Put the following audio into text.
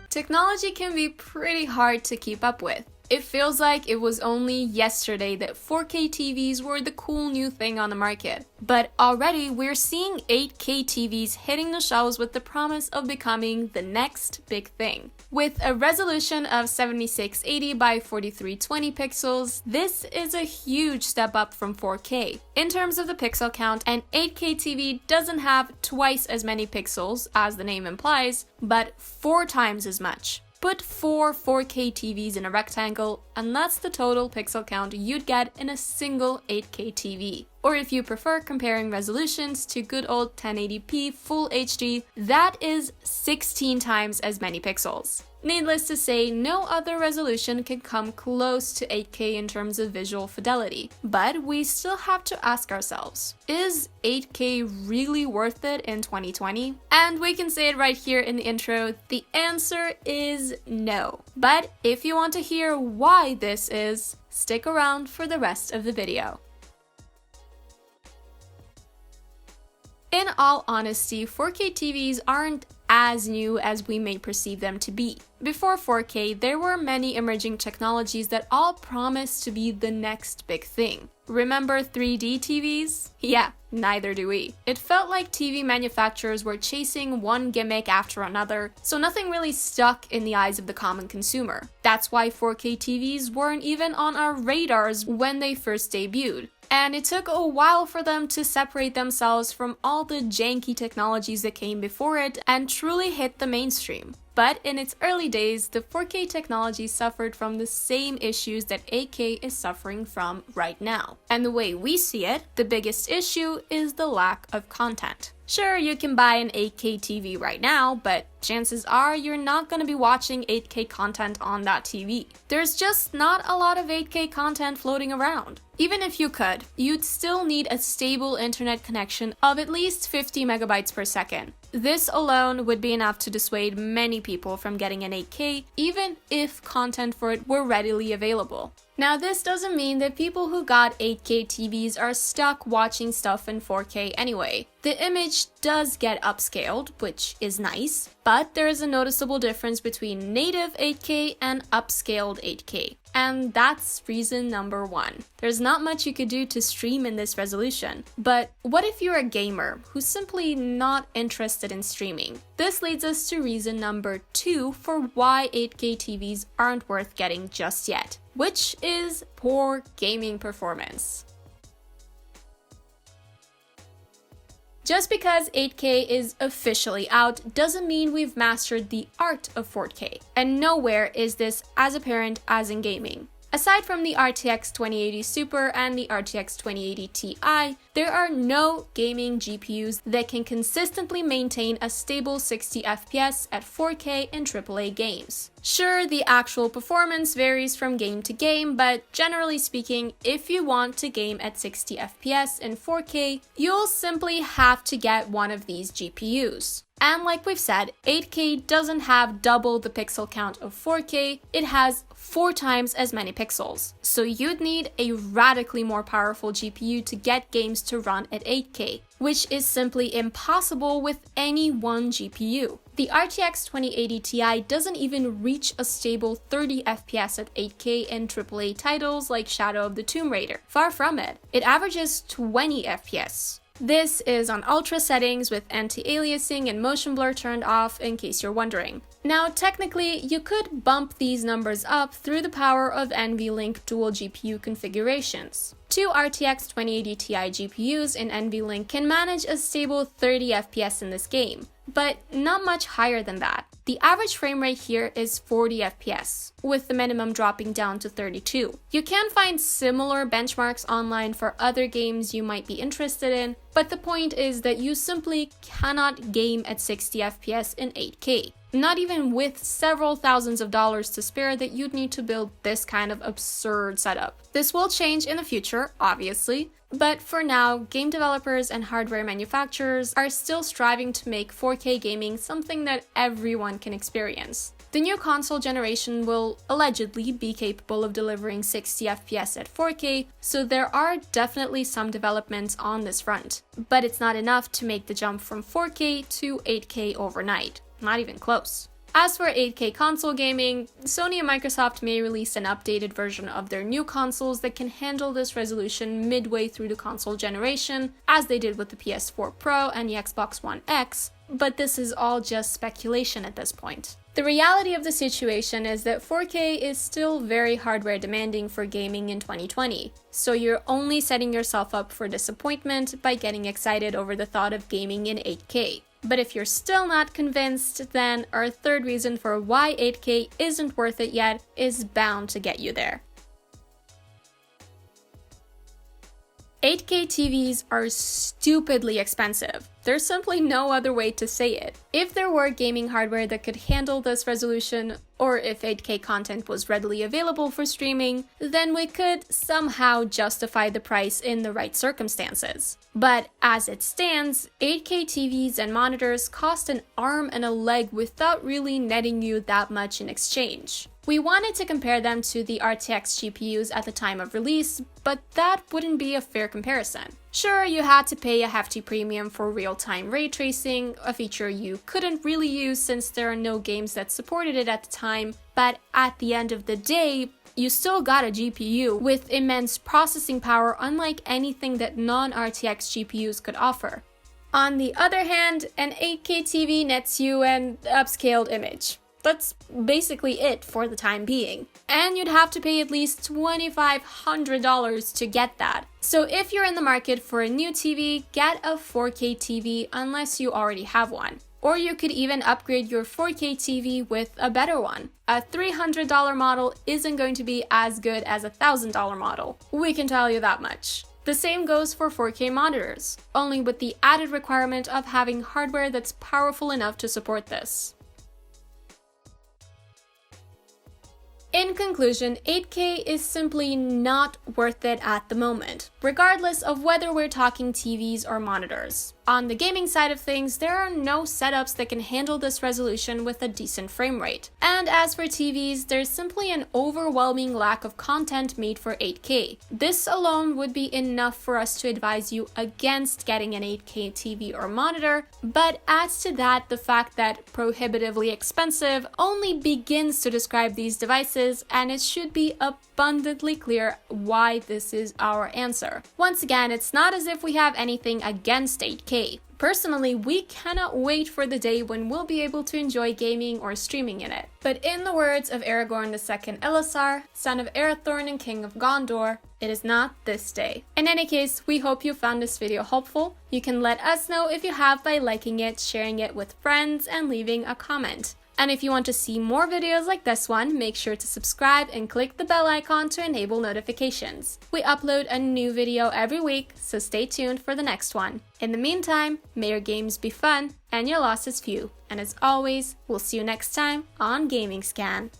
Technology can be pretty hard to keep up with. It feels like it was only yesterday that 4K TVs were the cool new thing on the market. But already we're seeing 8K TVs hitting the shelves with the promise of becoming the next big thing. With a resolution of 7680 by 4320 pixels, this is a huge step up from 4K. In terms of the pixel count, an 8K TV doesn't have twice as many pixels, as the name implies, but 4 times as much. Put 4 4K TVs in a rectangle, and that's the total pixel count you'd get in a single 8K TV. Or if you prefer comparing resolutions to good old 1080p Full HD, that is 16 times as many pixels. Needless to say, no other resolution can come close to 8K in terms of visual fidelity. But we still have to ask ourselves, is 8K really worth it in 2020? And we can say it right here in the intro, the answer is no. But if you want to hear why this is, stick around for the rest of the video. In all honesty, 4K TVs aren't as new as we may perceive them to be. Before 4K, there were many emerging technologies that all promised to be the next big thing. Remember 3D TVs? Yeah, neither do we. It felt like TV manufacturers were chasing one gimmick after another, so nothing really stuck in the eyes of the common consumer. That's why 4K TVs weren't even on our radars when they first debuted. And it took a while for them to separate themselves from all the janky technologies that came before it and truly hit the mainstream. But in its early days, the 4K technology suffered from the same issues that 8K is suffering from right now. And the way we see it, the biggest issue is the lack of content. Sure, you can buy an 8K TV right now, but chances are you're not going to be watching 8K content on that TV. There's just not a lot of 8K content floating around. Even if you could, you'd still need a stable internet connection of at least 50 megabytes per second. This alone would be enough to dissuade many people from getting an 8K, even if content for it were readily available. Now, this doesn't mean that people who got 8K TVs are stuck watching stuff in 4K anyway. The image does get upscaled, which is nice, but there is a noticeable difference between native 8K and upscaled 8K. And that's reason number 1. There's not much you could do to stream in this resolution. But what if you're a gamer who's simply not interested in streaming? This leads us to reason number 2 for why 8K TVs aren't worth getting just yet, which is poor gaming performance. Just because 8K is officially out doesn't mean we've mastered the art of 4K, and nowhere is this as apparent as in gaming. Aside from the RTX 2080 Super and the RTX 2080 Ti, there are no gaming GPUs that can consistently maintain a stable 60 FPS at 4K in AAA games. Sure, the actual performance varies from game to game, but generally speaking, if you want to game at 60 FPS in 4K, you'll simply have to get one of these GPUs. And like we've said, 8K doesn't have double the pixel count of 4K, it has 4 times as many pixels. So you'd need a radically more powerful GPU to get games to run at 8K, which is simply impossible with any one GPU. The RTX 2080 Ti doesn't even reach a stable 30 FPS at 8K in AAA titles like Shadow of the Tomb Raider. Far from it. It averages 20 FPS. This is on ultra settings with anti-aliasing and motion blur turned off, in case you're wondering. Now, technically, you could bump these numbers up through the power of NVLink dual GPU configurations. 2 RTX 2080 Ti GPUs in NVLink can manage a stable 30 FPS in this game, but not much higher than that. The average frame rate here is 40 FPS, with the minimum dropping down to 32. You can find similar benchmarks online for other games you might be interested in, but the point is that you simply cannot game at 60 FPS in 8K. Not even with several thousands of dollars to spare that you'd need to build this kind of absurd setup. This will change in the future, obviously, But for now, game developers and hardware manufacturers are still striving to make 4K gaming something that everyone can experience. The new console generation will allegedly be capable of delivering 60 FPS at 4K, so there are definitely some developments on this front. But it's not enough to make the jump from 4K to 8K overnight. Not even close. As for 8K console gaming, Sony and Microsoft may release an updated version of their new consoles that can handle this resolution midway through the console generation, as they did with the PS4 Pro and the Xbox One X, but this is all just speculation at this point. The reality of the situation is that 4K is still very hardware demanding for gaming in 2020, so you're only setting yourself up for disappointment by getting excited over the thought of gaming in 8K. But if you're still not convinced, then our third reason for why 8K isn't worth it yet is bound to get you there. 8K TVs are stupidly expensive. There's simply no other way to say it. If there were gaming hardware that could handle this resolution, or if 8K content was readily available for streaming, then we could somehow justify the price in the right circumstances. But as it stands, 8K TVs and monitors cost an arm and a leg without really netting you that much in exchange. We wanted to compare them to the RTX GPUs at the time of release, but that wouldn't be a fair comparison. Sure, you had to pay a hefty premium for real-time ray tracing, a feature you couldn't really use since there are no games that supported it at the time, but at the end of the day, you still got a GPU with immense processing power unlike anything that non-RTX GPUs could offer. On the other hand, an 8K TV nets you an upscaled image. That's basically it for the time being. And you'd have to pay at least $2,500 to get that. So if you're in the market for a new TV, get a 4K TV unless you already have one. Or you could even upgrade your 4K TV with a better one. A $300 model isn't going to be as good as a $1,000 model. We can tell you that much. The same goes for 4K monitors, only with the added requirement of having hardware that's powerful enough to support this. In conclusion, 8K is simply not worth it at the moment, regardless of whether we're talking TVs or monitors. On the gaming side of things, there are no setups that can handle this resolution with a decent frame rate. And as for TVs, there's simply an overwhelming lack of content made for 8K. This alone would be enough for us to advise you against getting an 8K TV or monitor, but adds to that the fact that prohibitively expensive only begins to describe these devices, and it should be abundantly clear why this is our answer. Once again, it's not as if we have anything against 8K. Personally, we cannot wait for the day when we'll be able to enjoy gaming or streaming in it. But in the words of Aragorn II Elessar, son of Arathorn and king of Gondor, it is not this day. In any case, we hope you found this video helpful. You can let us know if you have by liking it, sharing it with friends, and leaving a comment. And if you want to see more videos like this one, make sure to subscribe and click the bell icon to enable notifications. We upload a new video every week, so stay tuned for the next one. In the meantime, may your games be fun and your losses few. And as always, we'll see you next time on Gaming Scan.